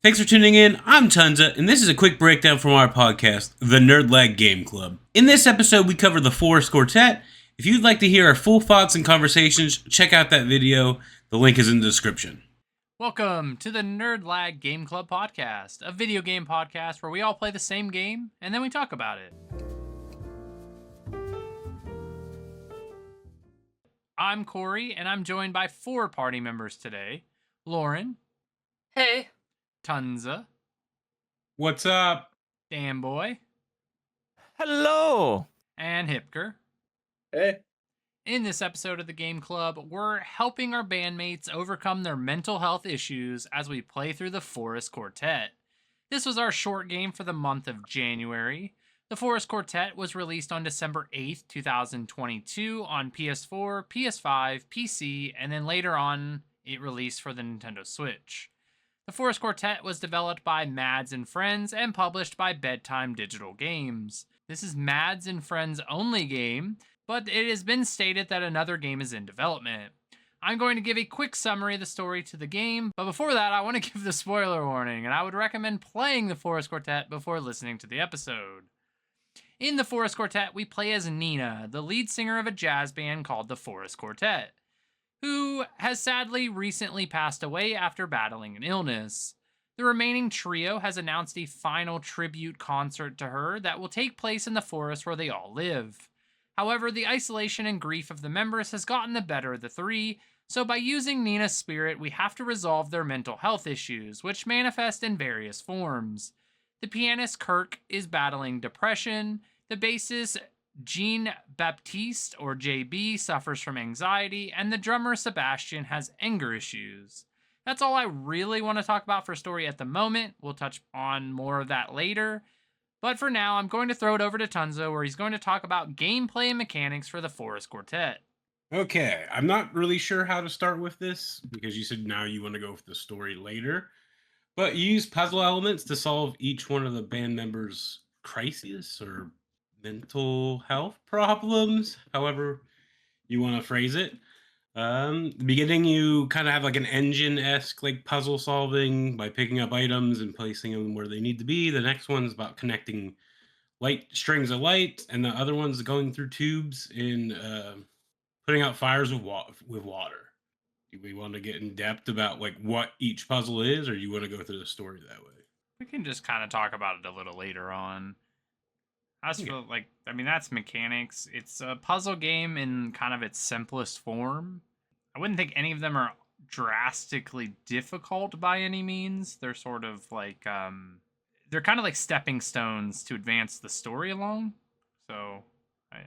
Thanks for tuning in. I'm Tunza, and this is a quick breakdown from our podcast, The Nerd Lag Game Club. In this episode, we cover the Forest Quartet. If you'd like to hear our full thoughts and conversations, check out that video. The link is in the description. Welcome to the Nerd Lag Game Club podcast, a video game podcast where we all play the same game and then we talk about it. I'm Corey, and I'm joined by 4 party members today. Lauren. Hey. Tunza. What's up? Danboy. Hello. And Hipker. Hey. In this episode of the Game Club, we're helping our bandmates overcome their mental health issues as we play through the Forest Quartet. This was our short game for the month of January. The Forest Quartet was released on December 8th, 2022 on PS4, PS5, PC, and then later on it released for the Nintendo Switch. The Forest Quartet was developed by Mads and Friends and published by Bedtime Digital Games. This is Mads and Friends' only game, but it has been stated that another game is in development. I'm going to give a quick summary of the story to the game, but before that I want to give the spoiler warning, and I would recommend playing the Forest Quartet before listening to the episode. In the Forest Quartet, we play as Nina, the lead singer of a jazz band called the Forest Quartet, who has sadly recently passed away after battling an illness. The remaining trio has announced a final tribute concert to her that will take place in the forest where they all live. However, the isolation and grief of the members has gotten the better of the 3, so by using Nina's spirit, we have to resolve their mental health issues, which manifest in various forms. The pianist Kirk is battling depression, the bassist Jean-Baptiste, or JB, suffers from anxiety, and the drummer Sebastian has anger issues. That's all I really want to talk about for story at the moment. We'll touch on more of that later. But for now, I'm going to throw it over to Tunzo, where he's going to talk about gameplay and mechanics for the Forest Quartet. Okay, I'm not really sure how to start with this, because you said now you want to go with the story later. But you use puzzle elements to solve each one of the band members' crises or mental health problems, however you want to phrase it. The beginning, you kind of have like an engine-esque like puzzle solving by picking up items and placing them where they need to be. The next one's about connecting light strings of light, and the other one's going through tubes and putting out fires with water. Do we want to get in depth about like what each puzzle is, or you want to go through the story that way? We can just kind of talk about it a little later on. I just feel like, that's mechanics. It's a puzzle game in kind of its simplest form. I wouldn't think any of them are drastically difficult by any means. They're sort of like, they're kind of like stepping stones to advance the story along. So I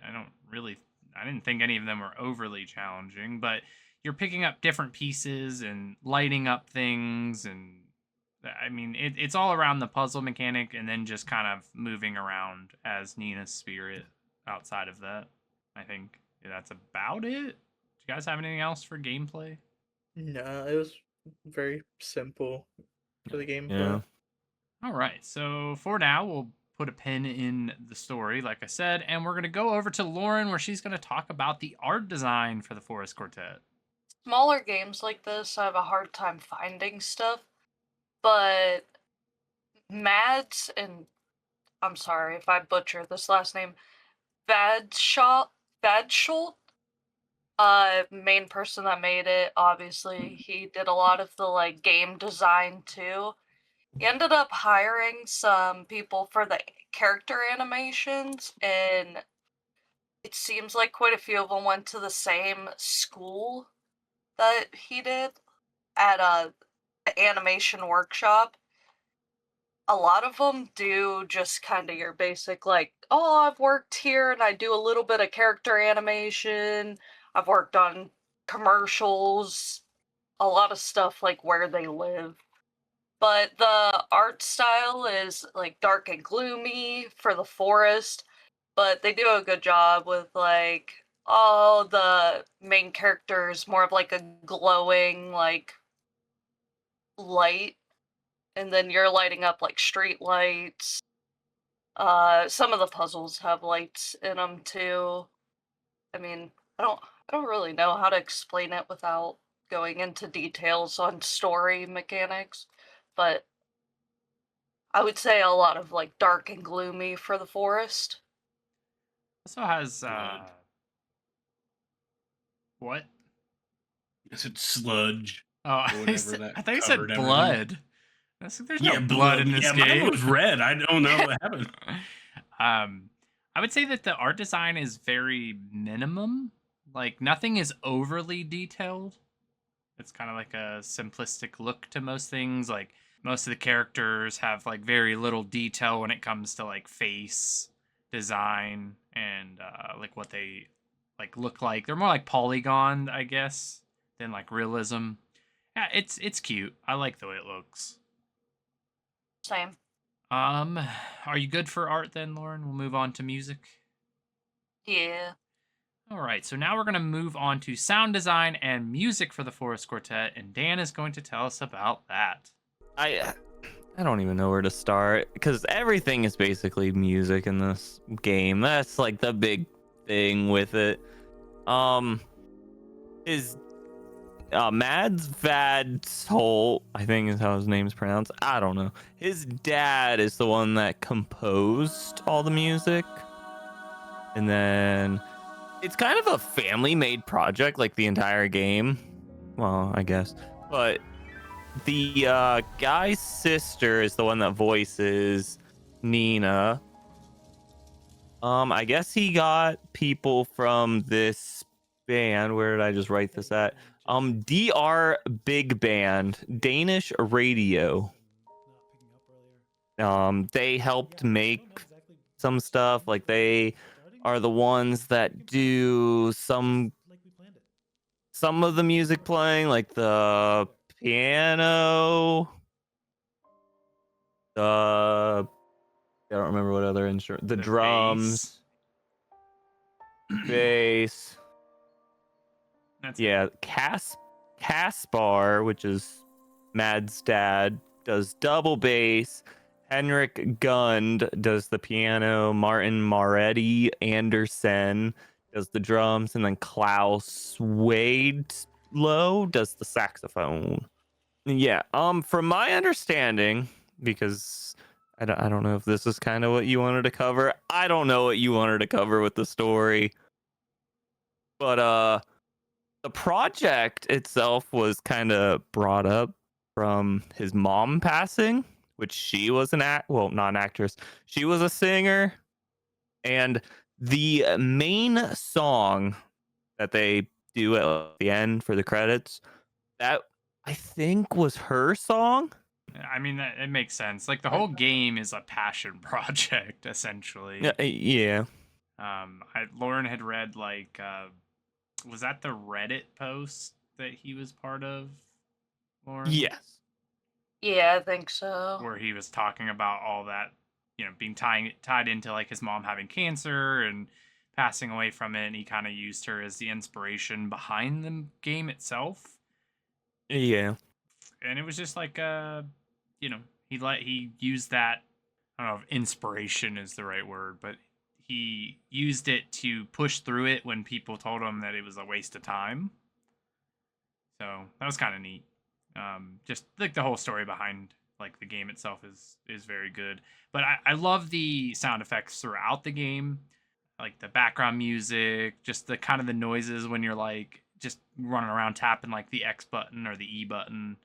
didn't think any of them were overly challenging, but you're picking up different pieces and lighting up things, and it's all around the puzzle mechanic and then just kind of moving around as Nina's spirit outside of that. I think that's about it. Do you guys have anything else for gameplay? No, it was very simple for the gameplay. Yeah. All right, so for now, we'll put a pin in the story, like I said, and we're going to go over to Lauren, where she's going to talk about the art design for the Forest Quartet. Smaller games like this, I have a hard time finding stuff, but Mads, and I'm sorry if I butcher this last name, Vadsholt, main person that made it, obviously, he did a lot of the game design too. He ended up hiring some people for the character animations, and it seems like quite a few of them went to the same school that he did at a animation workshop. A lot of them do just kind of your basic, I've worked here and I do a little bit of character animation. I've worked on commercials, a lot of stuff like where they live. But the art style is dark and gloomy for the forest, but they do a good job with all the main characters more of a glowing light, and then you're lighting up street lights. Some of the puzzles have lights in them too. I don't really know how to explain it without going into details on story mechanics, but I would say a lot of like dark and gloomy for the forest. Also has Blood. what? I said sludge Oh, or whatever that I thought you said covered everything. blood. There's Yeah, no blood in this Yeah, game. mine was red. I don't know what happened. I would say that the art design is very minimum. Like nothing is overly detailed. It's kind of like a simplistic look to most things. Like most of the characters have like very little detail when it comes to like face design and like what they like look like. They're more like polygon, I guess, than like realism. Yeah, it's cute. I like the way it looks. Same. Are you good for art then, Lauren? We'll move on to music. Yeah. All right, so now we're going to move on to sound design and music for the Forest Quartet, and Dan is going to tell us about that. I don't even know where to start because everything is basically music in this game. That's like the big thing with it. Is Mads Vadshol, I think is how his name's pronounced. I don't know. His dad is the one that composed all the music, and then it's kind of a family-made project, like the entire game. Well, I guess, but the guy's sister is the one that voices Nina. I guess he got people from this band. Where did I just write this at? DR Big Band, Danish radio. They helped make some stuff. Like they are the ones that do some of the music playing, like the piano, I don't remember what other instrument, the drums, bass. Yeah, Caspar, which is Mad's dad, does double bass. Henrik Gund does the piano. Martin Maretti Anderson does the drums, and then Klaus Wadlow does the saxophone. Yeah, from my understanding, because I don't know if this is kind of what you wanted to cover. I don't know what you wanted to cover with the story, but the project itself was kind of brought up from his mom passing, which she was not an actress. She was a singer, and the main song that they do at the end for the credits, that I think was her song. I mean, it makes sense. Like the whole game is a passion project, essentially. Yeah. Lauren had read like, was that the Reddit post that he was part of, Lauren? Yes. Yeah, I think so. Where he was talking about all that, being tied into like his mom having cancer and passing away from it, and he kind of used her as the inspiration behind the game itself. Yeah. And it was just like he used that, I don't know if inspiration is the right word, but he used it to push through it when people told him that it was a waste of time. So that was kind of neat. Just like the whole story behind like the game itself is very good. But I love the sound effects throughout the game, like the background music, just the kind of the noises when you're like just running around tapping like the X button or the E button,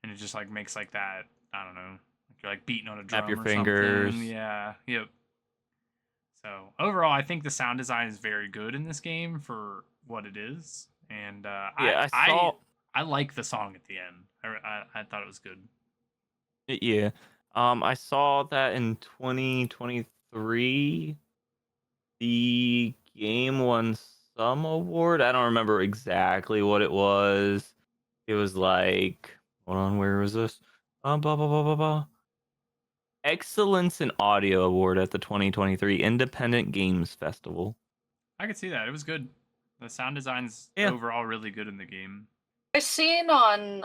and it just like makes like that, I don't know, like you're like beating on a drum. Tap your or fingers. something. Yeah. Yep. So overall, I think the sound design is very good in this game for what it is, and Yeah, I like the song at the end. I thought it was good. Yeah. I saw that in 2023 the game won some award. I don't remember exactly what it was. It was like, hold on, where was this? Blah, blah, blah, blah, blah. Excellence in Audio Award at the 2023 Independent Games Festival. I could see that. It was good. The sound design's Yeah. overall really good in the game. I seen on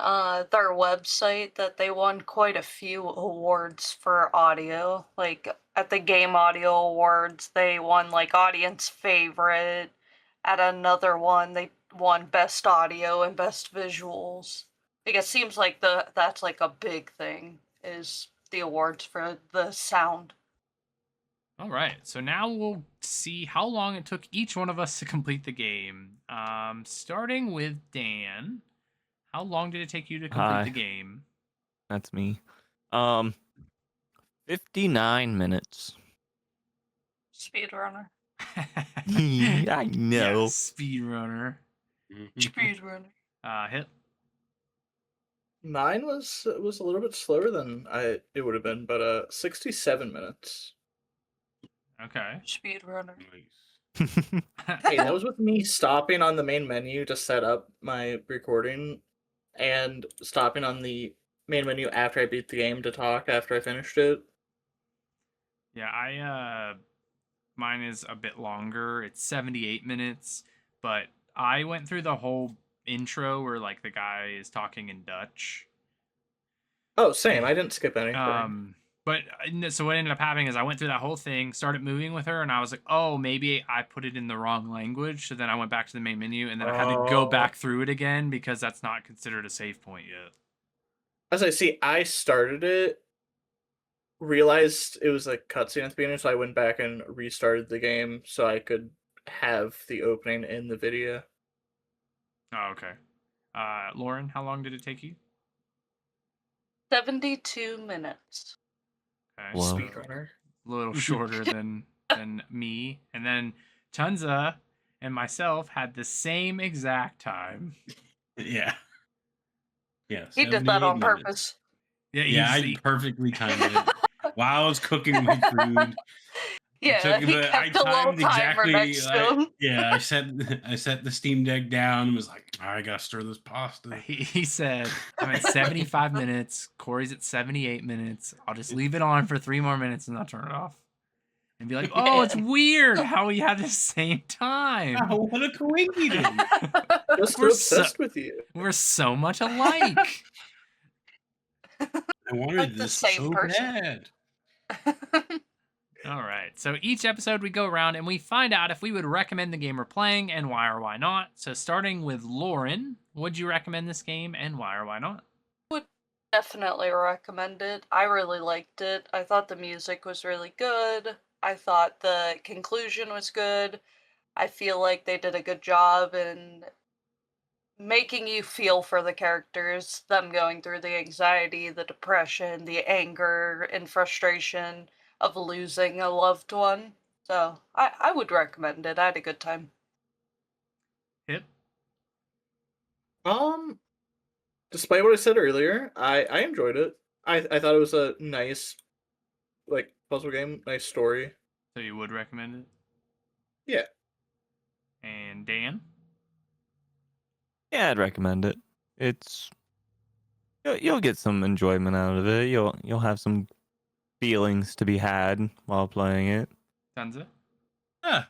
their website that they won quite a few awards for audio. Like at the Game Audio Awards, they won like audience favorite. At another one, they won best audio and best visuals. Like it seems like that's like a big thing is the awards for the sound. All right, so now we'll see how long it took each one of us to complete the game. Starting with Dan, how long did it take you to complete Hi. the game? That's me. 59 minutes. Speedrunner. I know. Yeah, speedrunner. Speedrunner. Hit. Mine was a little bit slower than it would have been, but 67 minutes. Okay. Speedrunner. Nice. Hey, that was with me stopping on the main menu to set up my recording and stopping on the main menu after I beat the game to talk after I finished it. Yeah, mine is a bit longer. It's 78 minutes, but I went through the whole intro where like the guy is talking in Dutch. Oh, same. I didn't skip anything. So what ended up happening is I went through that whole thing, started moving with her, and I was like, oh, maybe I put it in the wrong language. So then I went back to the main menu, and then I had to go back through it again because that's not considered a save point yet. As I see, I started it, realized it was a cutscene at the beginning, so I went back and restarted the game so I could have the opening in the video. Oh, okay. Lauren, how long did it take you? 72 minutes. Okay, Whoa. so Speedrunner. a little shorter than me. And then Tunza and myself had the same exact time. Yeah. Yeah. He did that 78 on minutes. purpose. Yeah, Yeah, I perfectly timed it while I was cooking my food. Yeah, he kept a little timer next to him. Yeah, I set the Steam Deck down and was like, I gotta stir this pasta. He said, I'm at 75 minutes. Corey's at 78 minutes. I'll just leave it on for 3 more minutes and I'll turn it off. And be like, oh, it's weird how we have the same time. Oh, what a coincidence. Just We're obsessed with you. We're so much alike. I wanted Like the this same so person. bad. All right. So each episode we go around and we find out if we would recommend the game we're playing and why or why not. So starting with Lauren, would you recommend this game and why or why not? Would definitely recommend it. I really liked it. I thought the music was really good. I thought the conclusion was good. I feel like they did a good job in making you feel for the characters, them going through the anxiety, the depression, the anger, and frustration of losing a loved one. So I would recommend it. I had a good time. Hip. Despite what I said earlier, I enjoyed it. I thought it was a nice, like, puzzle game, nice story. So you would recommend it? Yeah. And Dan? Yeah, I'd recommend it. It's you'll get some enjoyment out of it. You'll have some feelings to be had while playing it. Tunza?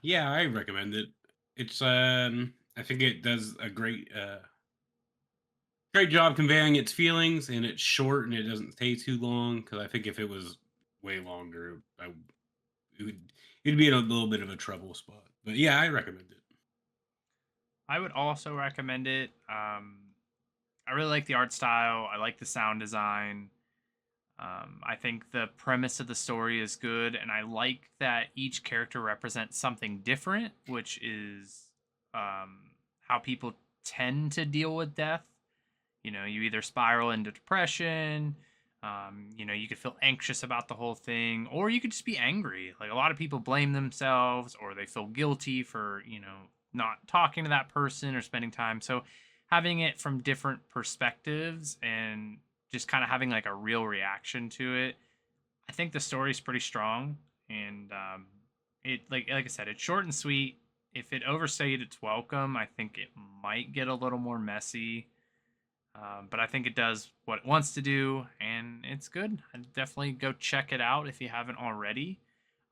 Yeah, I recommend it. It's I think it does a great job conveying its feelings, and it's short and it doesn't take too long. Because I think if it was way longer, it'd be in a little bit of a trouble spot. But yeah, I recommend it. I would also recommend it. I really like the art style. I like the sound design. I think the premise of the story is good, and I like that each character represents something different, which is how people tend to deal with death. You know, you either spiral into depression, you could feel anxious about the whole thing, or you could just be angry. Like a lot of people blame themselves, or they feel guilty for, not talking to that person or spending time. So having it from different perspectives and just kind of having like a real reaction to it, I think the story's pretty strong. And it like I said, it's short and sweet. If it overstayed its welcome, I think it might get a little more messy. But I think it does what it wants to do, and it's good. I'd definitely go check it out if you haven't already.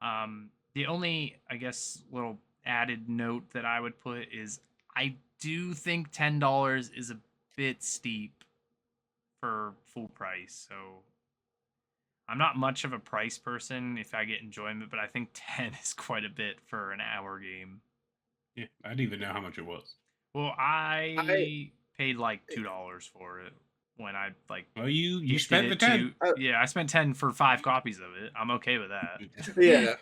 The only, I guess, little added note that I would put is I do think $10 is a bit steep for full price. So I'm not much of a price person if I get enjoyment, but I think 10 is quite a bit for an hour game. Yeah, I didn't even know how much it was. Well, I paid like $2 for it when I like Well, you gifted spent the it 10. to. Yeah, I spent 10 for 5 copies of it. I'm okay with that. Yeah.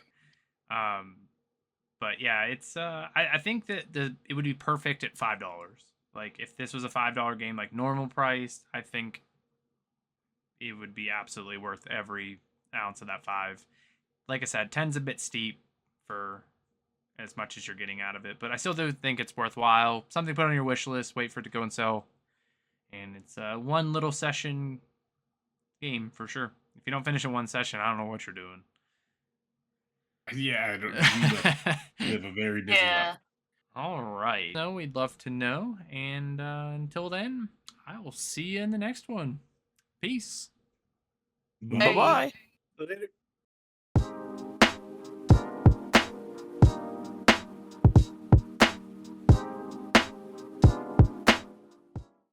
But yeah, it's I think that it would be perfect at $5. Like if this was a $5 game, like normal price, I think it would be absolutely worth every ounce of that 5. Like I said, 10's a bit steep for as much as you're getting out of it, but I still do think it's worthwhile. Something to put on your wish list, wait for it to go and sell. And it's one little session game for sure. If you don't finish in one session, I don't know what you're doing. Yeah, I don't we live a very busy Yeah. life. All right. So we'd love to know. And until then, I will see you in the next one. Peace. Bye bye. Later.